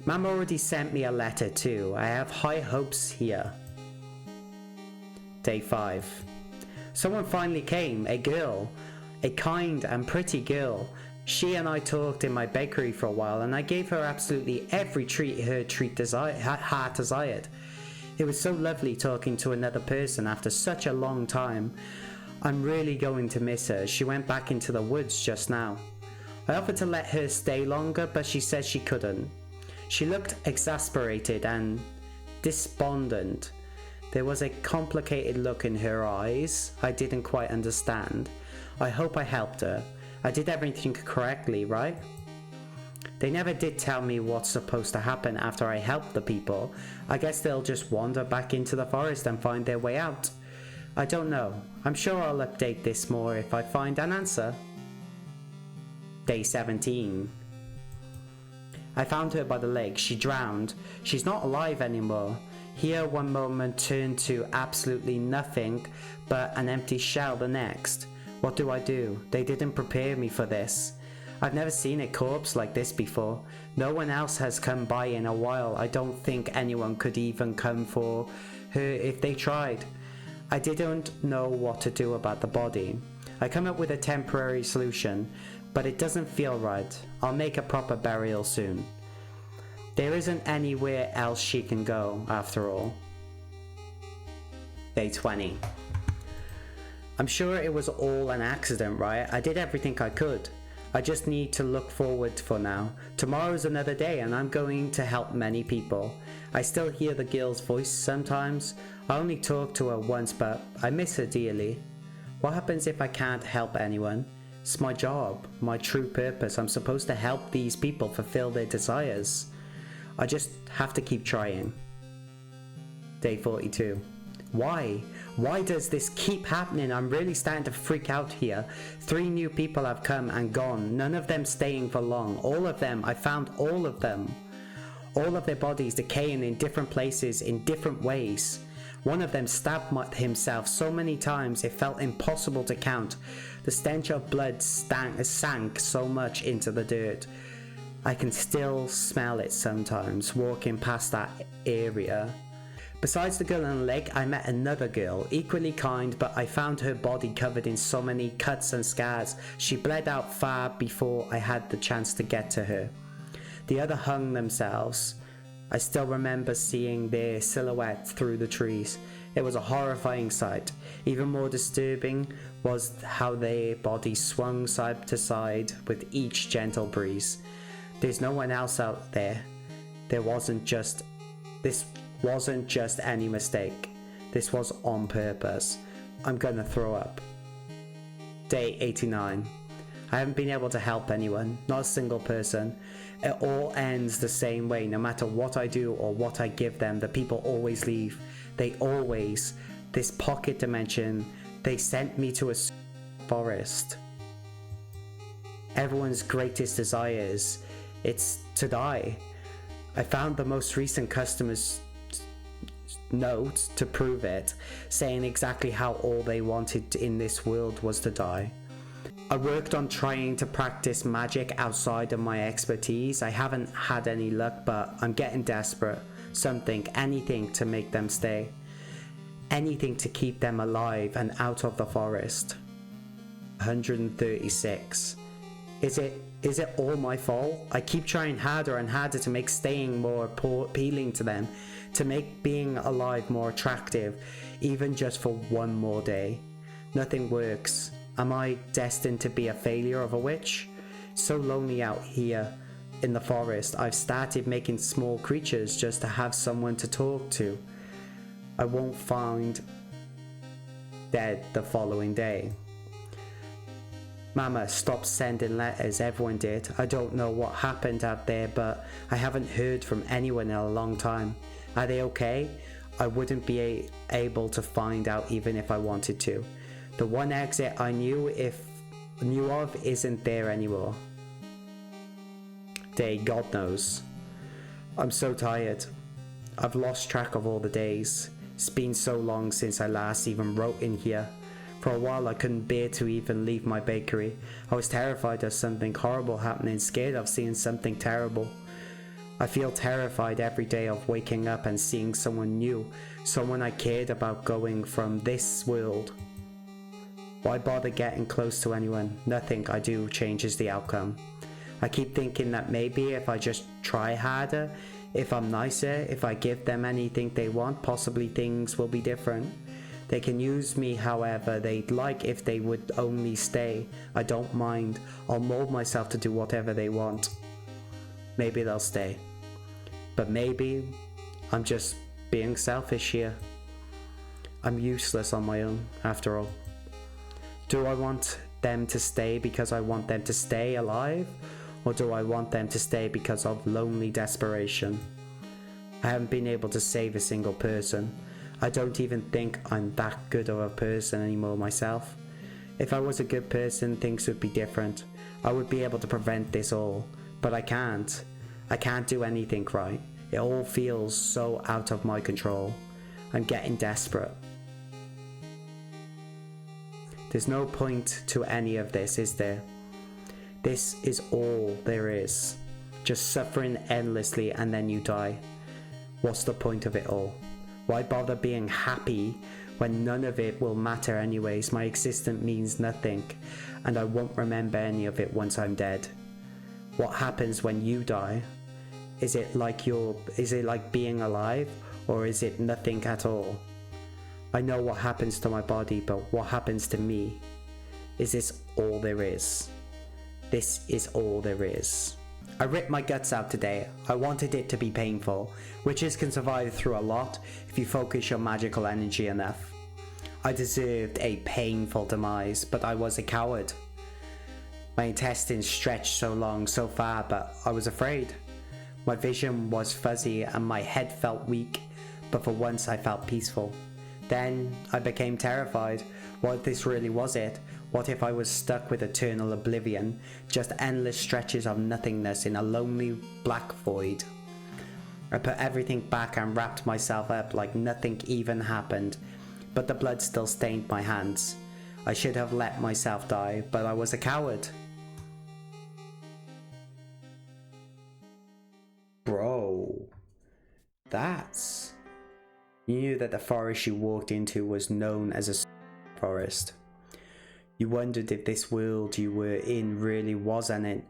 [SPEAKER 1] Mum already sent me a letter too. I have high hopes here. Day 5. Someone finally came, a girl. A kind and pretty girl. She and I talked in my bakery for a while, and I gave her absolutely every treat her heart desired. It was so lovely talking to another person after such a long time. I'm really going to miss her. She went back into the woods just now. I offered to let her stay longer, but she said she couldn't. She looked exasperated and despondent. There was a complicated look in her eyes I didn't quite understand. I hope I helped her. I did everything correctly, right? They never did tell me what's supposed to happen after I help the people. I guess they'll just wander back into the forest and find their way out. I don't know. I'm sure I'll update this more if I find an answer. Day 17. I found her by the lake. She drowned. She's not alive anymore. Here one moment turned to absolutely nothing but an empty shell the next. What do? They didn't prepare me for this. I've never seen a corpse like this before. No one else has come by in a while. I don't think anyone could even come for her if they tried. I didn't know what to do about the body. I come up with a temporary solution, but it doesn't feel right. I'll make a proper burial soon. There isn't anywhere else she can go, after all. Day 20. I'm sure it was all an accident, right? I did everything I could. I just need to look forward for now. Tomorrow's another day and I'm going to help many people. I still hear the girl's voice sometimes. I only talked to her once, but I miss her dearly. What happens if I can't help anyone? It's my job, my true purpose. I'm supposed to help these people fulfill their desires. I just have to keep trying. Day 42. Why? Why does this keep happening? I'm really starting to freak out here. 3 new people have come and gone, none of them staying for long. All of them, I found all of them. All of their bodies decaying in different places in different ways. One of them stabbed himself so many times it felt impossible to count. The stench of blood sank so much into the dirt. I can still smell it sometimes walking past that area. Besides the girl on the lake, I met another girl, equally kind, but I found her body covered in so many cuts and scars. She bled out far before I had the chance to get to her. The other hung themselves. I still remember seeing their silhouette through the trees. It was a horrifying sight. Even more disturbing was how their bodies swung side to side with each gentle breeze. There's no one else out there. This wasn't just any mistake. This was on purpose. I'm gonna throw up. Day 89. I haven't been able to help anyone, not a single person. It all ends the same way. No matter what I do or what I give them, the people always leave. They always. This pocket dimension, they sent me to a forest. Everyone's greatest desires, it's to die. I found the most recent customer's note to prove it, saying exactly how all they wanted in this world was to die. I worked on trying to practice magic outside of my expertise. I haven't had any luck, but I'm getting desperate. Something, anything to make them stay. Anything to keep them alive and out of the forest. 136. Is it all my fault? I keep trying harder and harder to make staying more appealing to them, to make being alive more attractive, even just for one more day. Nothing works. Am I destined to be a failure of a witch? So lonely out here in the forest, I've started making small creatures just to have someone to talk to. I won't find dead the following day. Mama stopped sending letters, everyone did. I don't know what happened out there, but I haven't heard from anyone in a long time. Are they okay? I wouldn't be able to find out even if I wanted to. The one exit I knew of isn't there anymore. Day, God knows. I'm so tired. I've lost track of all the days. It's been so long since I last even wrote in here. For a while I couldn't bear to even leave my bakery. I was terrified of something horrible happening, scared of seeing something terrible. I feel terrified every day of waking up and seeing someone new, someone I cared about going from this world. Why bother getting close to anyone? Nothing I do changes the outcome. I keep thinking that maybe if I just try harder, if I'm nicer, if I give them anything they want, possibly things will be different. They can use me however they'd like if they would only stay. I don't mind. I'll mold myself to do whatever they want. Maybe they'll stay. But maybe I'm just being selfish here. I'm useless on my own, after all. Do I want them to stay because I want them to stay alive? Or do I want them to stay because of lonely desperation? I haven't been able to save a single person. I don't even think I'm that good of a person anymore myself. If I was a good person, things would be different. I would be able to prevent this all. But I can't. I can't do anything right. It all feels so out of my control. I'm getting desperate. There's no point to any of this, is there? This is all there is. Just suffering endlessly and then you die. What's the point of it all? Why bother being happy when none of it will matter anyways? My existence means nothing, and I won't remember any of it once I'm dead. What happens when you die? Is it like being alive, or is it nothing at all? I know what happens to my body, but what happens to me? Is this all there is? This is all there is. I ripped my guts out today. I wanted it to be painful. Witches can survive through a lot if you focus your magical energy enough. I deserved a painful demise, but I was a coward. My intestines stretched so long, so far, but I was afraid. My vision was fuzzy and my head felt weak, but for once I felt peaceful. Then I became terrified. What if this really was it? What if I was stuck with eternal oblivion, just endless stretches of nothingness in a lonely black void? I put everything back and wrapped myself up like nothing even happened, but the blood still stained my hands. I should have let myself die, but I was a coward. Bro, that's... You knew that the forest you walked into was known as a forest. You wondered if this world you were in really was an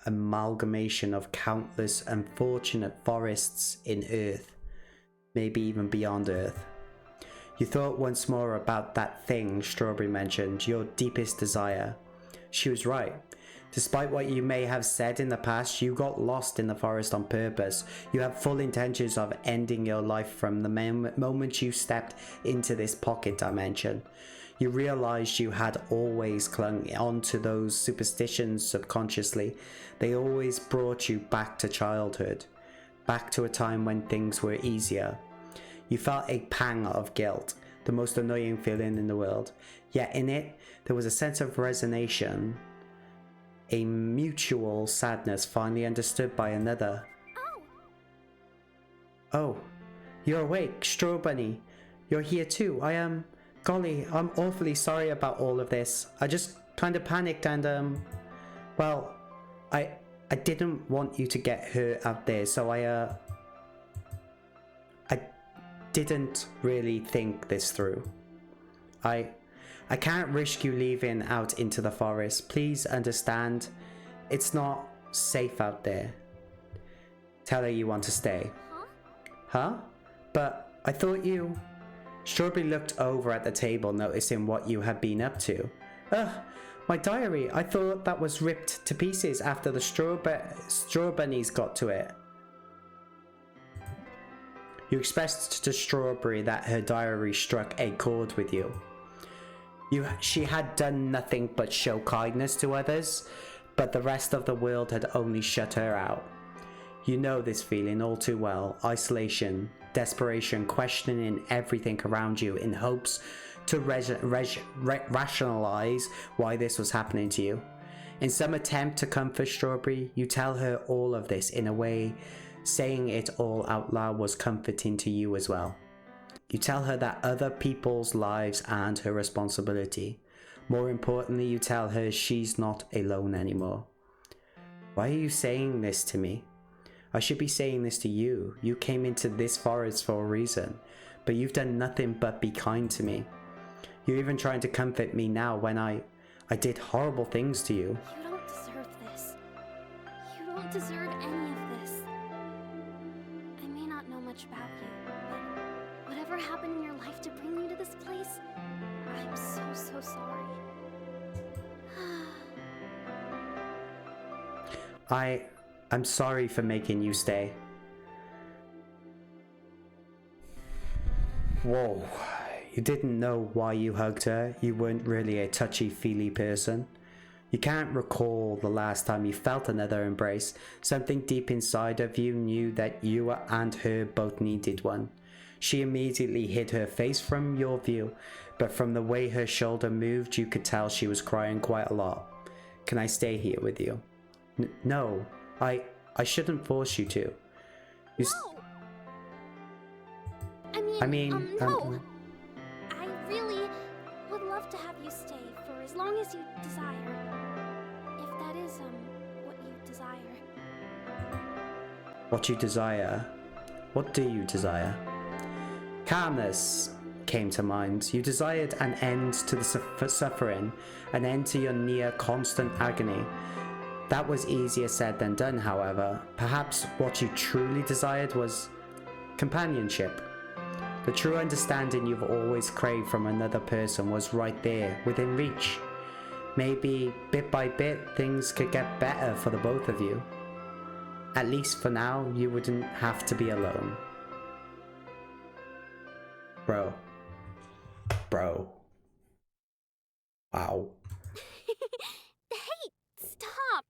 [SPEAKER 1] amalgamation of countless unfortunate forests in Earth, maybe even beyond Earth. You thought once more about that thing Strawberry mentioned, your deepest desire. She was right. Despite what you may have said in the past, you got lost in the forest on purpose. You have full intentions of ending your life from the moment you stepped into this pocket dimension. You realized you had always clung onto those superstitions subconsciously. They always brought you back to childhood, back to a time when things were easier. You felt a pang of guilt, the most annoying feeling in the world. Yet in it, there was a sense of resignation, a mutual sadness finally understood by another. Oh, you're awake, Straw Bunny. You're here too. Golly, I'm awfully sorry about all of this. I just kind of panicked and, well, I didn't want you to get hurt out there, so I didn't really think this through. I can't risk you leaving out into the forest. Please understand, it's not safe out there. Tell her you want to stay. Huh? But I thought you... Strawberry looked over at the table, noticing what you had been up to. Ugh, my diary. I thought that was ripped to pieces after the straw bunnies got to it. You expressed to Strawberry that her diary struck a chord with you. She had done nothing but show kindness to others, but the rest of the world had only shut her out. You know this feeling all too well. Isolation, desperation, questioning everything around you in hopes to rationalize why this was happening to you. In some attempt to comfort Strawberry, you tell her all of this in a way saying it all out loud was comforting to you as well. You tell her that other people's lives aren't her responsibility. More importantly, you tell her she's not alone anymore. Why are you saying this to me? I should be saying this to you. You came into this forest for a reason, but you've done nothing but be kind to me. You're even trying to comfort me now when I did horrible things to you.
[SPEAKER 2] You don't deserve this. You don't deserve any of this. I may not know much about you, but whatever happened in your life to bring you to this place, I'm so sorry.
[SPEAKER 1] I'm sorry for making you stay. Whoa, you didn't know why you hugged her. You weren't really a touchy-feely person. You can't recall the last time you felt another embrace. Something deep inside of you knew that you and her both needed one. She immediately hid her face from your view, but from the way her shoulder moved, you could tell she was crying quite a lot. Can I stay here with you? No, I shouldn't force you to.
[SPEAKER 2] No! No. I really would love to have you stay for as long as you desire. If that is, what you desire.
[SPEAKER 1] What you desire? What do you desire? Calmness came to mind. You desired an end to the suffering, an end to your near constant agony. That was easier said than done, however. Perhaps what you truly desired was companionship. The true understanding you've always craved from another person was right there, within reach. Maybe, bit by bit, things could get better for the both of you. At least for now, you wouldn't have to be alone. Bro. Wow.
[SPEAKER 2] Hey, stop!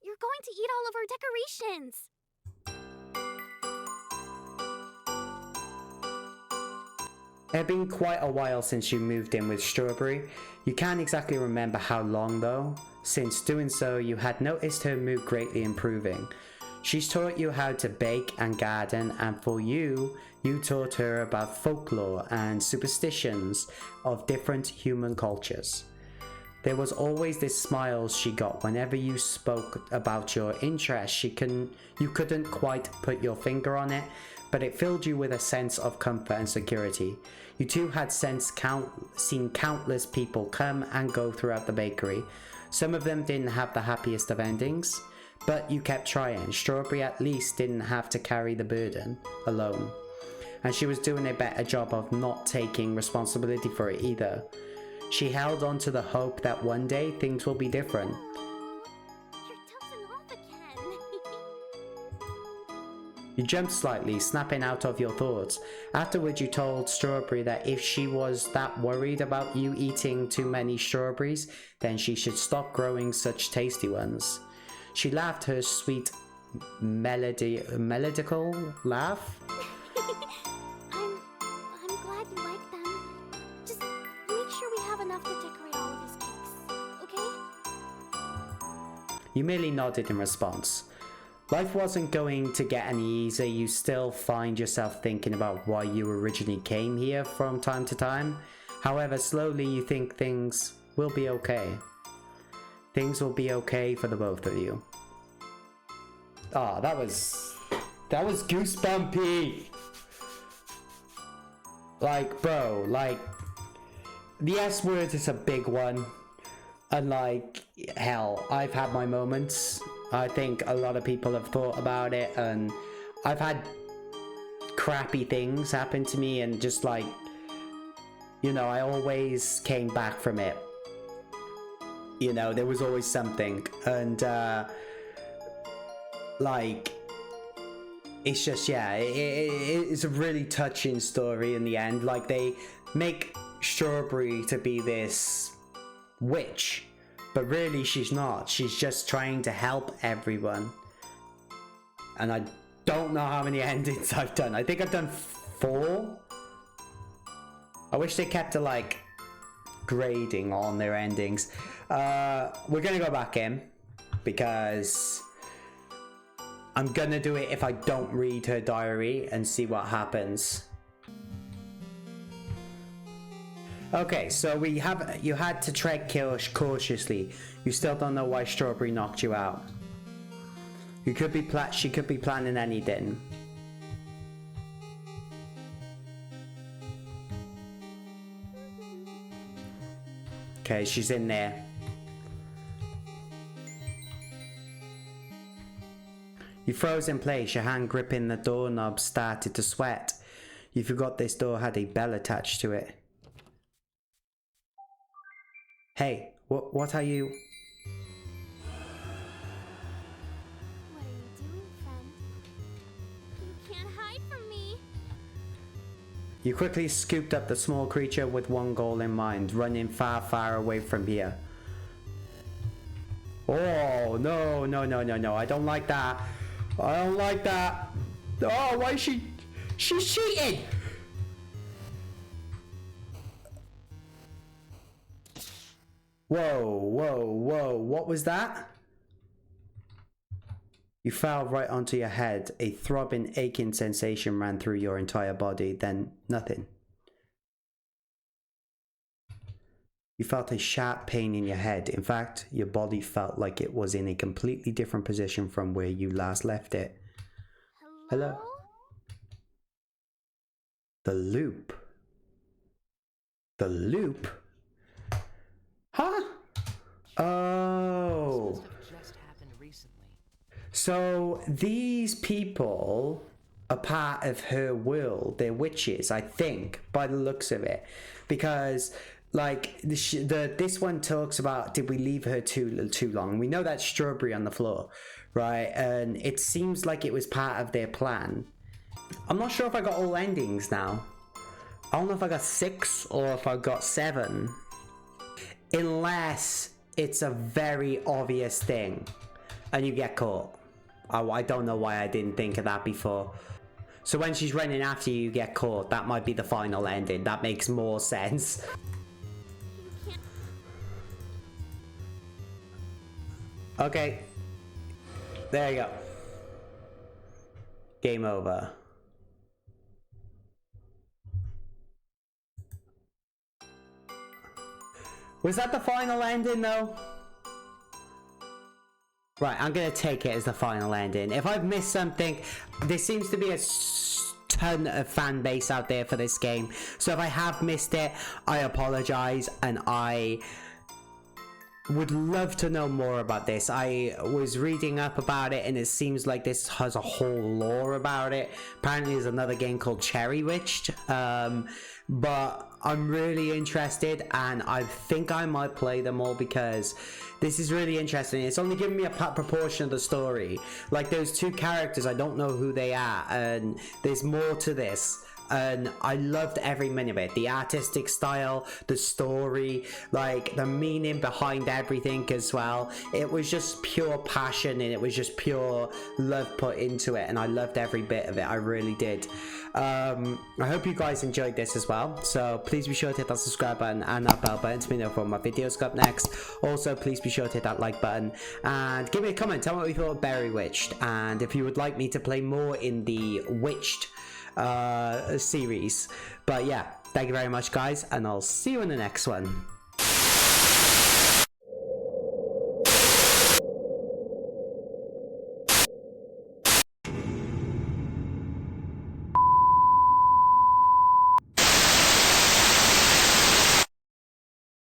[SPEAKER 2] You're going to eat all of our decorations.
[SPEAKER 1] It had been quite a while since you moved in with Strawberry. You can't exactly remember how long though. Since doing so, you had noticed her mood greatly improving. She's taught you how to bake and garden, and for you taught her about folklore and superstitions of different human cultures. There was always this smile she got whenever you spoke about your interests. You couldn't quite put your finger on it, but it filled you with a sense of comfort and security. You too had seen countless people come and go throughout the bakery. Some of them didn't have the happiest of endings, but you kept trying. Strawberry at least didn't have to carry the burden alone, and she was doing a better job of not taking responsibility for it either. She held on to the hope that one day things will be different.
[SPEAKER 2] You're dozing off again.
[SPEAKER 1] You jumped slightly, snapping out of your thoughts. Afterwards, you told Strawberry that if she was that worried about you eating too many strawberries, then she should stop growing such tasty ones. She laughed her sweet, melodical laugh.
[SPEAKER 2] I'm glad you like them. Just make sure we have enough to decorate all of these cakes, okay?
[SPEAKER 1] You merely nodded in response. Life wasn't going to get any easier. You still find yourself thinking about why you originally came here from time to time. However, slowly you think things will be okay. Things will be okay for the both of you. Ah, that was goosebumpy. Like, bro, like, the S word is a big one. And like, hell, I've had my moments. I think a lot of people have thought about it, and I've had crappy things happen to me, and just like, you know, I always came back from it. You know, there was always something, and like, it's just, yeah, it's a really touching story in the end. Like, they make Strawberry to be this witch, but really she's not. She's just trying to help everyone. And I don't know how many endings I've done. I think I've done 4. I wish they kept a like grading on their endings. We're gonna go back in because I'm gonna do it if I don't read her diary and see what happens. Okay, so you had to tread cautiously. You still don't know why Strawberry knocked you out. She could be planning anything. Okay, she's in there. You froze in place, your hand gripping the doorknob started to sweat. You forgot this door had a bell attached to it. Hey, what are you?
[SPEAKER 2] What are you doing, friend? You can't hide from me.
[SPEAKER 1] You quickly scooped up the small creature with one goal in mind, running far, far away from here. Oh, no, I don't like that. I don't like that. Oh, why is she's cheating! Whoa, what was that? You fell right onto your head. A throbbing, aching sensation ran through your entire body, then nothing. You felt a sharp pain in your head. In fact, your body felt like it was in a completely different position from where you last left it. Hello? The loop. The loop? Huh? Oh.
[SPEAKER 3] Just happened recently.
[SPEAKER 1] So these people are part of her world. They're witches, I think, by the looks of it. Because like this one talks about, did we leave her too long? We know that's Strawberry on the floor, right? And it seems like it was part of their plan. I'm not sure if I got all endings now. I don't know if I got 6 or if I got 7. unless it's a very obvious thing and you get caught. I don't know why I didn't think of that before. So when she's running after you, you get caught. That might be the final ending. That makes more sense. Okay. There you go. Game over. Was that the final ending though? Right, I'm gonna take it as the final ending. If I've missed something, there seems to be a ton of fan base out there for this game. So if I have missed it, I apologize, and I would love to know more about this. I was reading up about it and it seems like this has a whole lore about it. Apparently there's another game called Berrywitched, but I'm really interested and I think I might play them all because this is really interesting. It's only giving me a proportion of the story. Like those two characters, I don't know who they are, and there's more to this. And I loved every minute of it. The artistic style, the story, like the meaning behind everything as well. It was just pure passion and it was just pure love put into it, and I loved every bit of it. I really did. I hope you guys enjoyed this as well. So please be sure to hit that subscribe button and that bell button to be notified when my videos go up next. Also, please be sure to hit that like button and give me a comment. Tell me what you thought of Berrywitched, and if you would like me to play more in the Witched series. But yeah, thank you very much guys, and I'll see you in the next one.